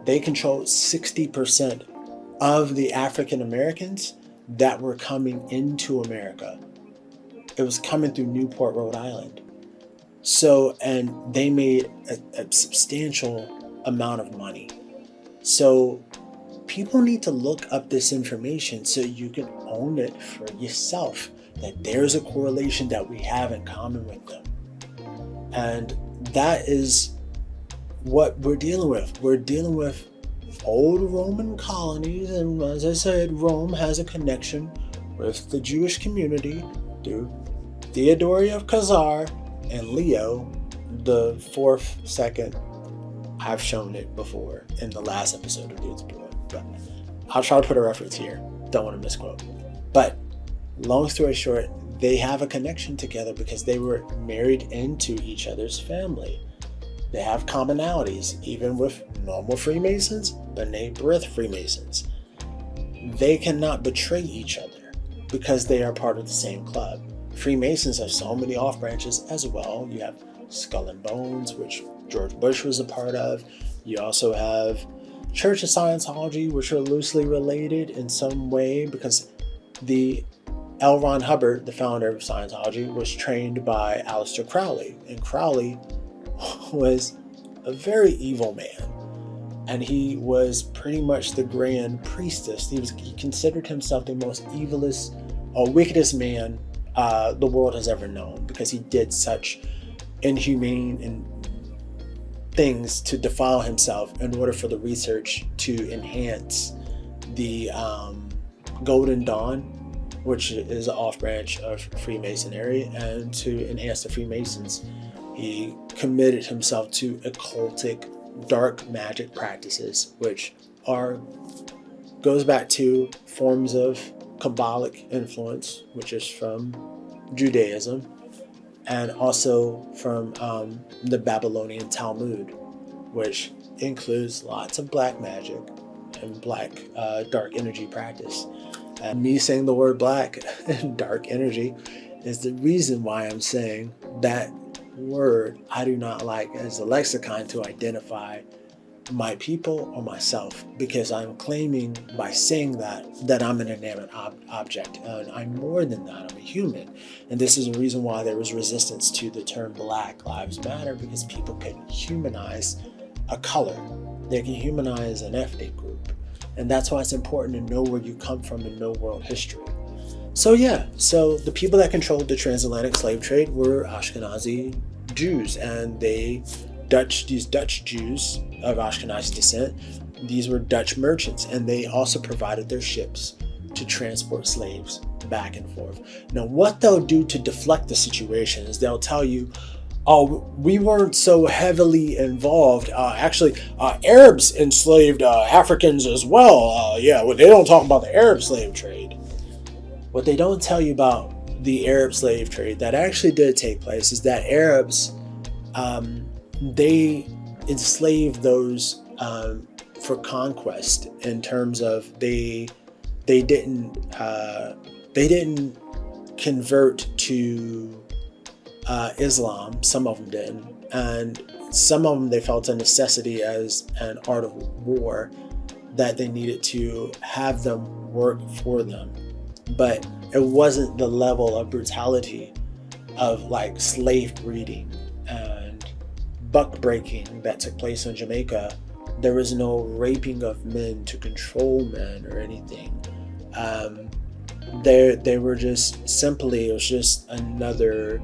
They controlled 60% of the African Americans that were coming into America. It was coming through Newport, Rhode Island. So, and they made a substantial amount of money. So, people need to look up this information so you can own it for yourself. That there's a correlation that we have in common with them. And that is what we're dealing with. We're dealing with old Roman colonies, and as I said, Rome has a connection with the Jewish community through Theodore of Khazar and Leo the fourth, second. I've shown it before in the last episode of Dudes Brew, but I'll try to put a reference here. Don't want to misquote. But long story short, they have a connection together because they were married into each other's family. They have commonalities, even with normal Freemasons, B'nai B'rith Freemasons. They cannot betray each other because they are part of the same club. Freemasons have so many off branches as well. You have Skull and Bones, which George Bush was a part of. You also have Church of Scientology, which are loosely related in some way because the L. Ron Hubbard, the founder of Scientology, was trained by Aleister Crowley, and Crowley was a very evil man, and he was pretty much the grand priestess. He considered himself the most evilest or wickedest man the world has ever known because he did such inhumane things to defile himself in order for the research to enhance the Golden Dawn, which is an off branch of Freemasonry, and to enhance the Freemasons. He committed himself to occultic dark magic practices, which goes back to forms of Kabbalic influence, which is from Judaism, and also from the Babylonian Talmud, which includes lots of black magic and black dark energy practice. And me saying the word black and dark energy is the reason why I'm saying that word I do not like as a lexicon to identify my people or myself, because I'm claiming by saying that I'm an inanimate object, and I'm more than that. I'm a human, and this is the reason why there was resistance to the term Black Lives Matter, because people can humanize a color, they can humanize an ethnic group, and that's why it's important to know where you come from and know world history. So the people that controlled the transatlantic slave trade were Ashkenazi Jews, and these Dutch Jews of Ashkenazi descent, these were Dutch merchants, and they also provided their ships to transport slaves back and forth. Now, what they'll do to deflect the situation is they'll tell you, oh, we weren't so heavily involved. Arabs enslaved Africans as well. They don't talk about the Arab slave trade. What they don't tell you about the Arab slave trade that actually did take place is that Arabs, they enslaved those for conquest, in terms of they didn't convert to Islam. Some of them didn't, and some of them they felt a necessity as an art of war that they needed to have them work for them. But it wasn't the level of brutality of like slave breeding and buck breaking that took place in Jamaica. There was no raping of men to control men or anything. They were just simply, it was just another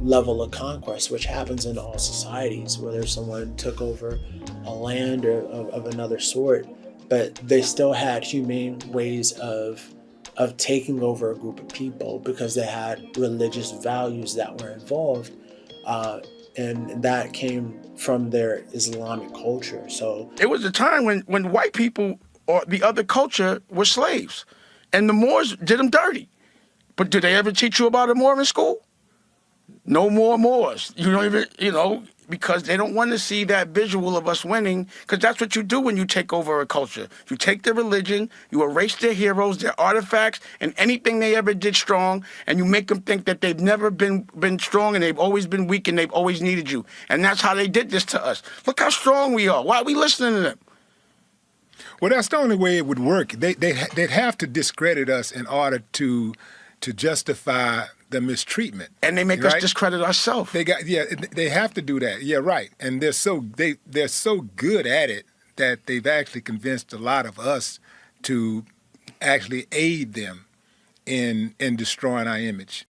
level of conquest, which happens in all societies, whether someone took over a land or of another sort, but they still had humane ways of taking over a group of people because they had religious values that were involved, and that came from their Islamic culture. So it was a time when white people or the other culture were slaves, and the Moors did them dirty. But did they ever teach you about a Moor in school? No more Moors. You don't even, because they don't want to see that visual of us winning, because that's what you do when you take over a culture. You take their religion, you erase their heroes, their artifacts, and anything they ever did strong, and you make them think that they've never been strong, and they've always been weak, and they've always needed you. And that's how they did this to us. Look how strong we are. Why are we listening to them? Well, that's the only way it would work. They'd have to discredit us in order to justify the mistreatment. And they make us discredit ourselves. They have to do that. Yeah, right. And they're so good at it that they've actually convinced a lot of us to actually aid them in destroying our image.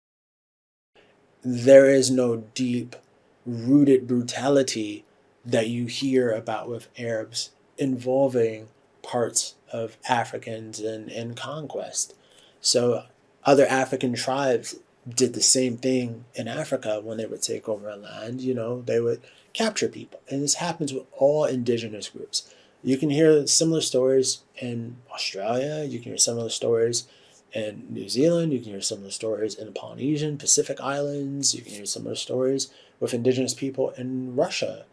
There is no deep-rooted brutality that you hear about with Arabs involving parts of Africans in conquest. So other African tribes did the same thing in Africa when they would take over a land. You know, they would capture people. And this happens with all indigenous groups. You can hear similar stories in Australia. You can hear similar stories in New Zealand. You can hear similar stories in the Polynesian, Pacific Islands. You can hear similar stories with indigenous people in Russia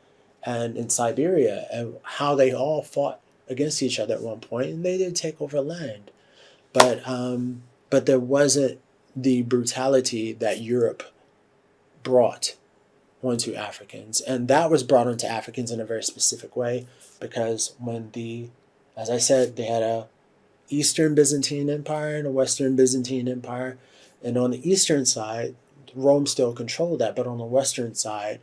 and in Siberia, and how they all fought against each other at one point, and they did take over land. But there wasn't the brutality that Europe brought onto Africans. And that was brought onto Africans in a very specific way, because as I said, they had a Eastern Byzantine Empire and a Western Byzantine Empire. And on the Eastern side, Rome still controlled that. But on the Western side,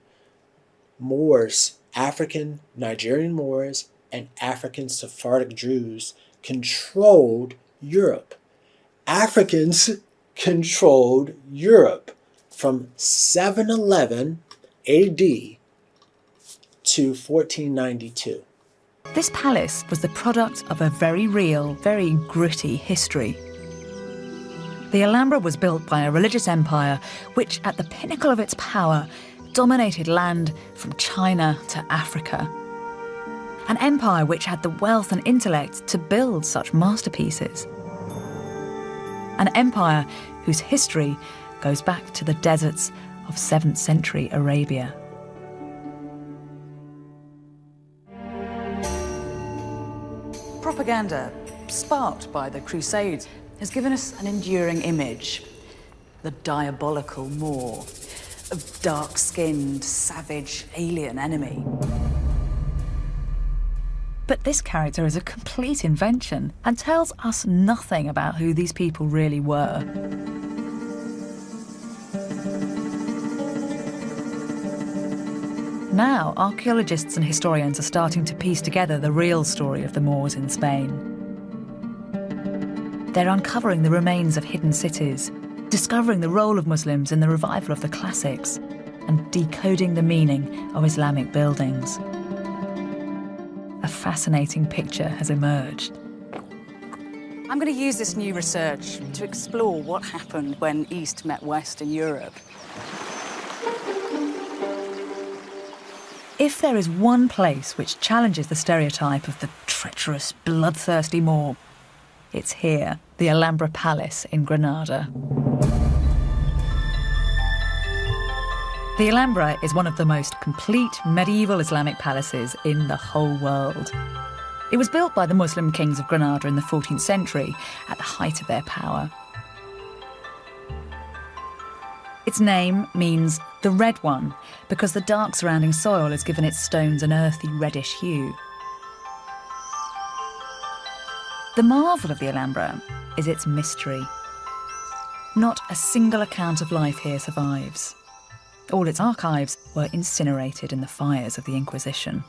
Moors, African Nigerian Moors, and African Sephardic Jews controlled Europe. Africans controlled Europe from 711 AD to 1492. This palace was the product of a very real, very gritty history. The Alhambra was built by a religious empire which, at the pinnacle of its power, dominated land from China to Africa. An empire which had the wealth and intellect to build such masterpieces. An empire whose history goes back to the deserts of 7th century Arabia. Propaganda, sparked by the Crusades, has given us an enduring image. The diabolical Moor, a dark-skinned, savage, alien enemy. But this character is a complete invention and tells us nothing about who these people really were. Now, archaeologists and historians are starting to piece together the real story of the Moors in Spain. They're uncovering the remains of hidden cities, discovering the role of Muslims in the revival of the classics, and decoding the meaning of Islamic buildings. A fascinating picture has emerged. I'm going to use this new research to explore what happened when East met West in Europe. If there is one place which challenges the stereotype of the treacherous, bloodthirsty Moor, it's here, the Alhambra Palace in Granada. The Alhambra is one of the most complete medieval Islamic palaces in the whole world. It was built by the Muslim kings of Granada in the 14th century, at the height of their power. Its name means the red one, because the dark surrounding soil has given its stones an earthy reddish hue. The marvel of the Alhambra is its mystery. Not a single account of life here survives. All its archives were incinerated in the fires of the Inquisition.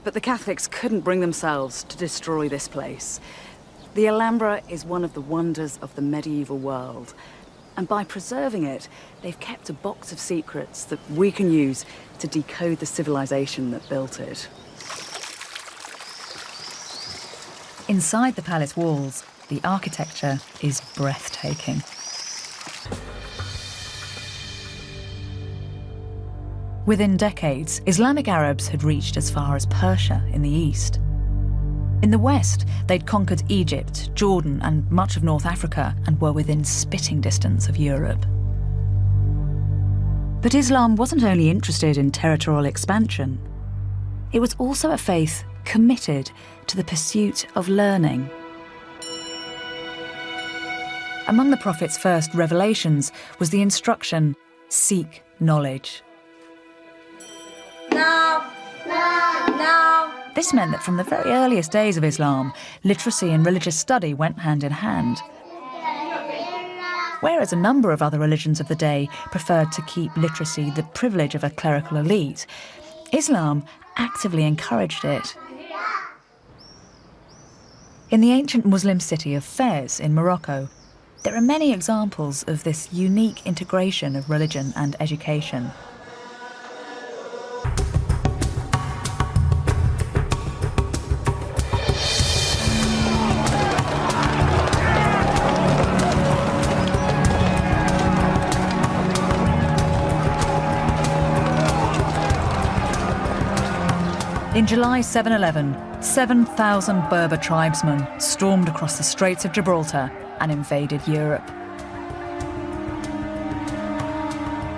But the Catholics couldn't bring themselves to destroy this place. The Alhambra is one of the wonders of the medieval world. And by preserving it, they've kept a box of secrets that we can use to decode the civilization that built it. Inside the palace walls, the architecture is breathtaking. Within decades, Islamic Arabs had reached as far as Persia in the east. In the west, they'd conquered Egypt, Jordan, and much of North Africa, and were within spitting distance of Europe. But Islam wasn't only interested in territorial expansion. It was also a faith committed to the pursuit of learning. Among the Prophet's first revelations was the instruction, seek knowledge. Now. This meant that from the very earliest days of Islam, literacy and religious study went hand in hand. Whereas a number of other religions of the day preferred to keep literacy the privilege of a clerical elite, Islam actively encouraged it. In the ancient Muslim city of Fez in Morocco, there are many examples of this unique integration of religion and education. In July 711, 7,000 Berber tribesmen stormed across the Straits of Gibraltar and invaded Europe.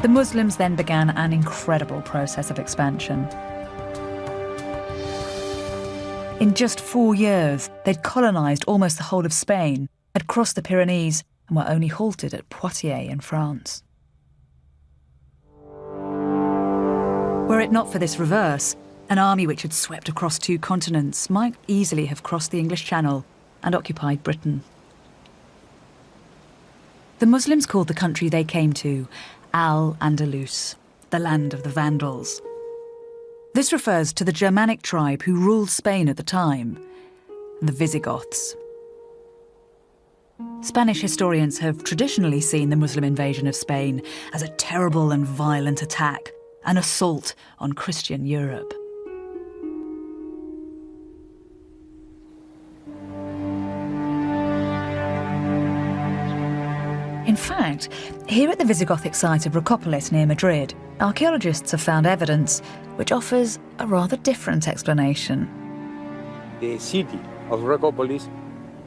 The Muslims then began an incredible process of expansion. In just 4 years, they'd colonised almost the whole of Spain, had crossed the Pyrenees, and were only halted at Poitiers in France. Were it not for this reverse, an army which had swept across 2 continents might easily have crossed the English Channel and occupied Britain. The Muslims called the country they came to Al-Andalus, the land of the Vandals. This refers to the Germanic tribe who ruled Spain at the time, the Visigoths. Spanish historians have traditionally seen the Muslim invasion of Spain as a terrible and violent attack, an assault on Christian Europe. In fact, here at the Visigothic site of Recopolis near Madrid, archaeologists have found evidence which offers a rather different explanation. The city of Recopolis,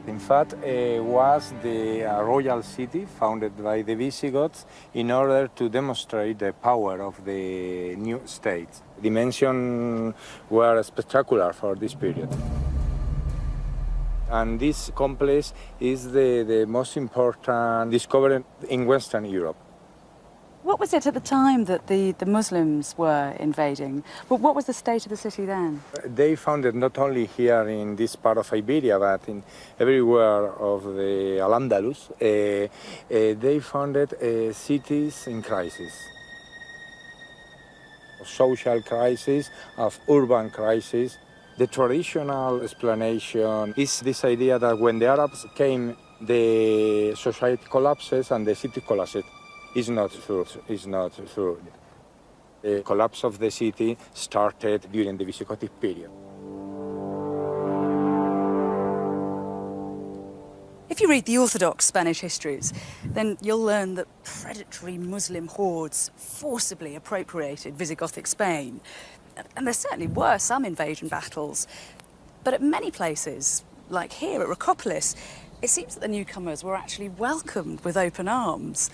in fact, was the royal city founded by the Visigoths in order to demonstrate the power of the new state. Dimensions were spectacular for this period. And this complex is the most important discovery in Western Europe. What was it at the time that the Muslims were invading? What was the state of the city then? They found it not only here in this part of Iberia, but in everywhere of the Al-Andalus. They founded cities in crisis. Social crisis, of urban crisis. The traditional explanation is this idea that when the Arabs came, the society collapses and the city collapses. It's not true. It's not true. The collapse of the city started during the Visigothic period. If you read the Orthodox Spanish histories, then you'll learn that predatory Muslim hordes forcibly appropriated Visigothic Spain. And there certainly were some invasion battles. But at many places, like here at Recopolis, it seems that the newcomers were actually welcomed with open arms.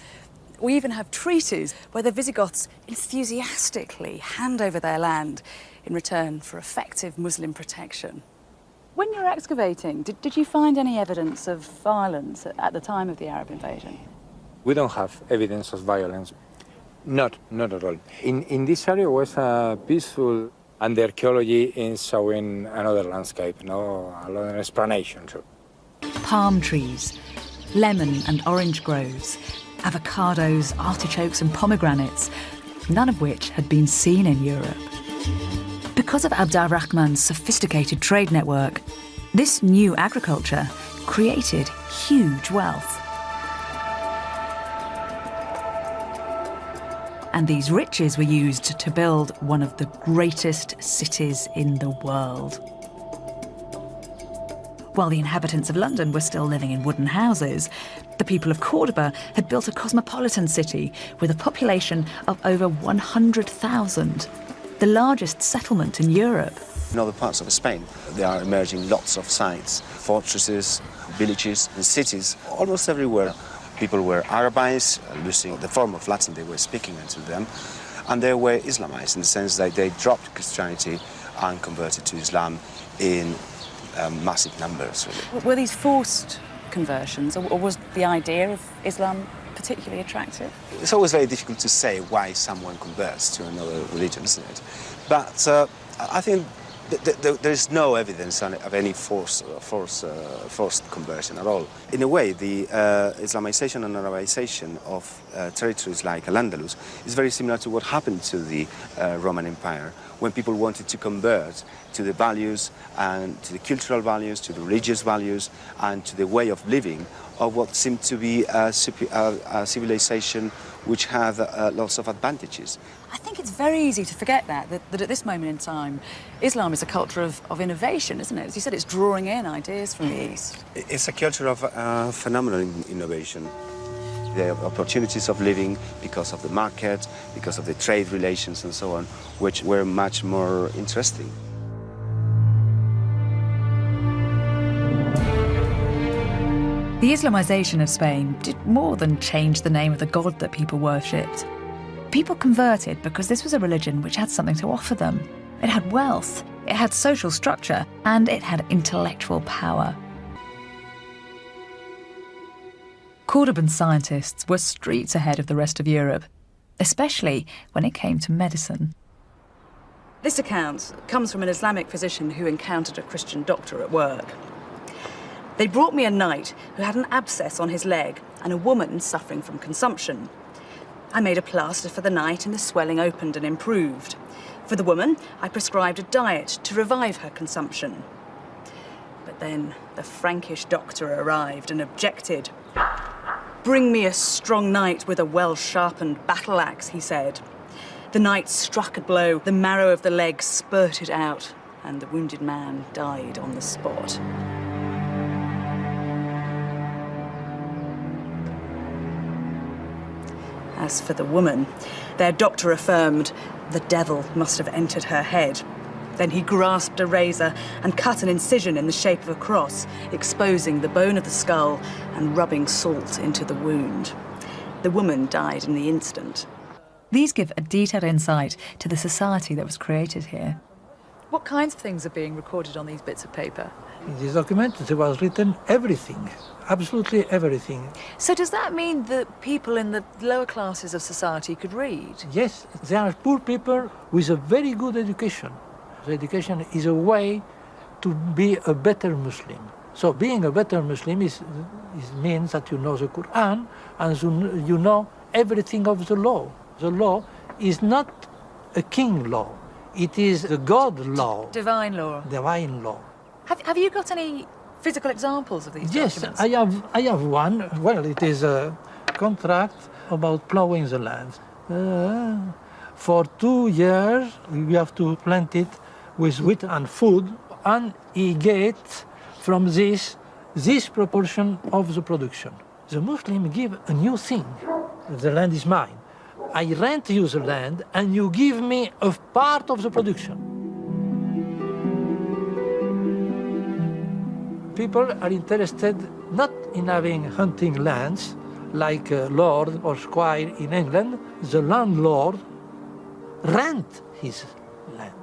We even have treaties where the Visigoths enthusiastically hand over their land in return for effective Muslim protection. When you were excavating, did you find any evidence of violence at the time of the Arab invasion? We don't have evidence of violence. Not at all. In this area was peaceful, and the archaeology is showing another landscape, another explanation too. Palm trees, lemon and orange groves, avocados, artichokes and pomegranates, none of which had been seen in Europe. Because of Abd al-Rahman's sophisticated trade network, this new agriculture created huge wealth. And these riches were used to build one of the greatest cities in the world. While the inhabitants of London were still living in wooden houses, the people of Cordoba had built a cosmopolitan city with a population of over 100,000, the largest settlement in Europe. In other parts of Spain, there are emerging lots of sites, fortresses, villages and cities, almost everywhere. People were Arabized, losing the form of Latin they were speaking into them, and they were Islamized in the sense that they dropped Christianity and converted to Islam in massive numbers, really. Were these forced conversions, or was the idea of Islam particularly attractive? It's always very difficult to say why someone converts to another religion, isn't it? But I think There's no evidence of any forced conversion at all. In a way, the Islamization and Arabization of territories like Al-Andalus is very similar to what happened to the Roman Empire, when people wanted to convert to the values and to the cultural values, to the religious values, and to the way of living of what seemed to be a civilization which had lots of advantages. I think it's very easy to forget that at this moment in time, Islam is a culture of innovation, isn't it? As you said, it's drawing in ideas from the East. It's a culture of phenomenal innovation. The opportunities of living because of the market, because of the trade relations and so on, which were much more interesting. The Islamization of Spain did more than change the name of the god that people worshipped. People converted because this was a religion which had something to offer them. It had wealth, it had social structure, and it had intellectual power. Cordoban scientists were streets ahead of the rest of Europe, especially when it came to medicine. This account comes from an Islamic physician who encountered a Christian doctor at work. They brought me a knight who had an abscess on his leg and a woman suffering from consumption. I made a plaster for the knight and the swelling opened and improved. For the woman, I prescribed a diet to revive her consumption. But then the Frankish doctor arrived and objected. "Bring me a strong knight with a well-sharpened battle axe," he said. The knight struck a blow, the marrow of the leg spurted out, and the wounded man died on the spot. As for the woman, their doctor affirmed the devil must have entered her head. Then he grasped a razor and cut an incision in the shape of a cross, exposing the bone of the skull and rubbing salt into the wound. The woman died in the instant. These give a detailed insight to the society that was created here. What kinds of things are being recorded on these bits of paper? In this document there was written everything, absolutely everything. So does that mean that people in the lower classes of society could read? Yes, there are poor people with a very good education. The education is a way to be a better Muslim. So being a better Muslim means that you know the Quran and you know everything of the law. The law is not a king law. It is a God law. Divine law. Divine law. Have you got any physical examples of these Yes, documents? I have one. Well, it is a contract about plowing the land. For 2 years, we have to plant it with wheat and food, and he gets from this proportion of the production. The Muslim give a new thing. The land is mine. I rent you the land, and you give me a part of the production. People are interested not in having hunting lands like a lord or squire in England. The landlord rent his land.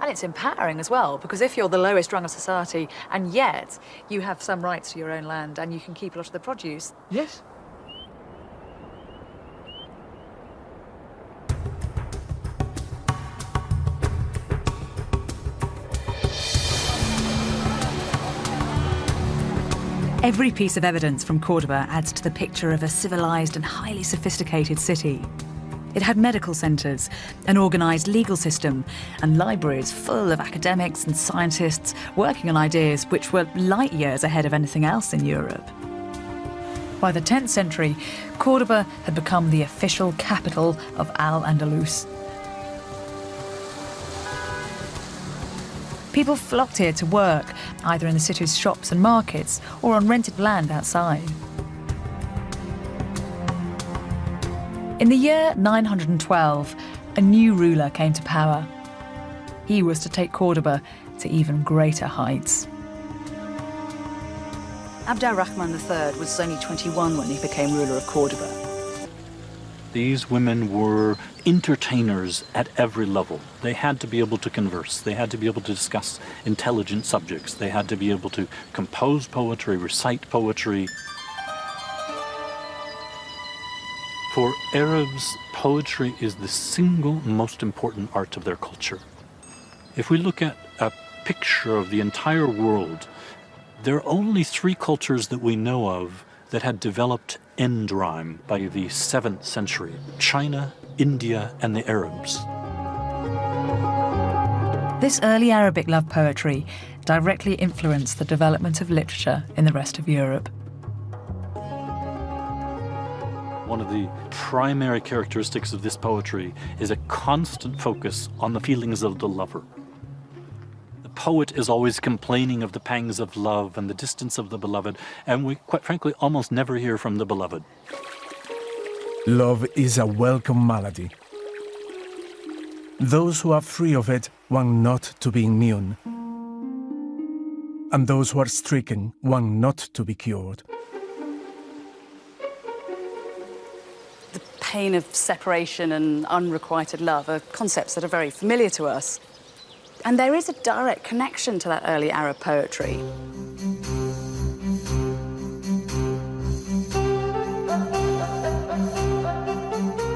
And it's empowering as well, because if you're the lowest rung of society and yet you have some rights to your own land and you can keep a lot of the produce. Yes. Every piece of evidence from Cordoba adds to the picture of a civilized and highly sophisticated city. It had medical centres, an organised legal system, and libraries full of academics and scientists working on ideas which were light years ahead of anything else in Europe. By the 10th century, Cordoba had become the official capital of Al-Andalus. People flocked here to work, either in the city's shops and markets or on rented land outside. In the year 912, a new ruler came to power. He was to take Cordoba to even greater heights. Abd al-Rahman III was only 21 when he became ruler of Cordoba. These women were entertainers at every level. They had to be able to converse. They had to be able to discuss intelligent subjects. They had to be able to compose poetry, recite poetry. For Arabs, poetry is the single most important art of their culture. If we look at a picture of the entire world, there are only 3 cultures that we know of that had developed end rhyme by the 7th century: China, India, and the Arabs. This early Arabic love poetry directly influenced the development of literature in the rest of Europe. One of the primary characteristics of this poetry is a constant focus on the feelings of the lover. The poet is always complaining of the pangs of love and the distance of the beloved, and we, quite frankly, almost never hear from the beloved. Love is a welcome malady. Those who are free of it want not to be immune, and those who are stricken want not to be cured. The pain of separation and unrequited love are concepts that are very familiar to us. And there is a direct connection to that early Arab poetry.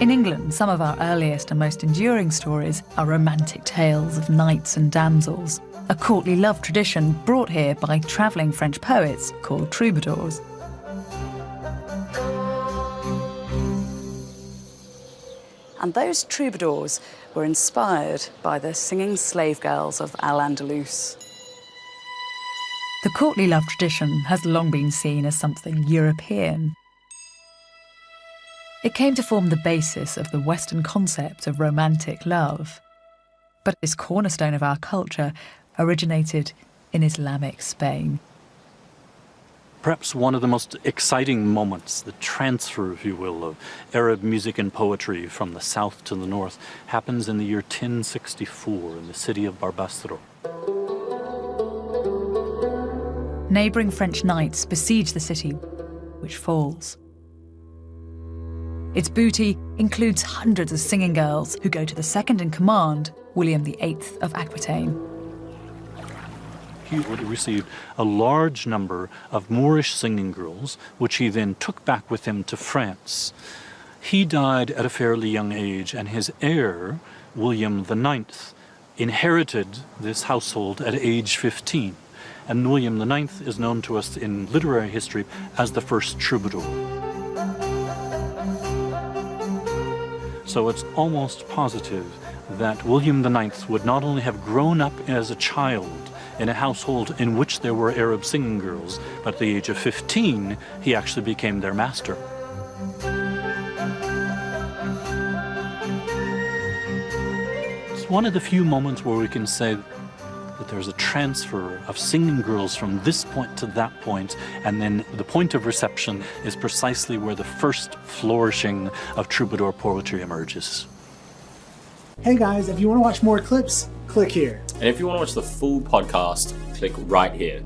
In England, some of our earliest and most enduring stories are romantic tales of knights and damsels, a courtly love tradition brought here by travelling French poets called troubadours. And those troubadours were inspired by the singing slave girls of Al-Andalus. The courtly love tradition has long been seen as something European. It came to form the basis of the Western concept of romantic love. But this cornerstone of our culture originated in Islamic Spain. Perhaps one of the most exciting moments, the transfer, if you will, of Arab music and poetry from the south to the north, happens in the year 1064 in the city of Barbastro. Neighbouring French knights besiege the city, which falls. Its booty includes hundreds of singing girls who go to the second-in-command, William VIII of Aquitaine. He would have received a large number of Moorish singing girls, which he then took back with him to France. He died at a fairly young age, and his heir, William IX, inherited this household at age 15. And William IX is known to us in literary history as the first troubadour. So it's almost positive that William IX would not only have grown up as a child in a household in which there were Arab singing girls, but at the age of 15, he actually became their master. It's one of the few moments where we can say that there's a transfer of singing girls from this point to that point, and then the point of reception is precisely where the first flourishing of troubadour poetry emerges. Hey guys, if you want to watch more clips, click here. And if you want to watch the full podcast, click right here.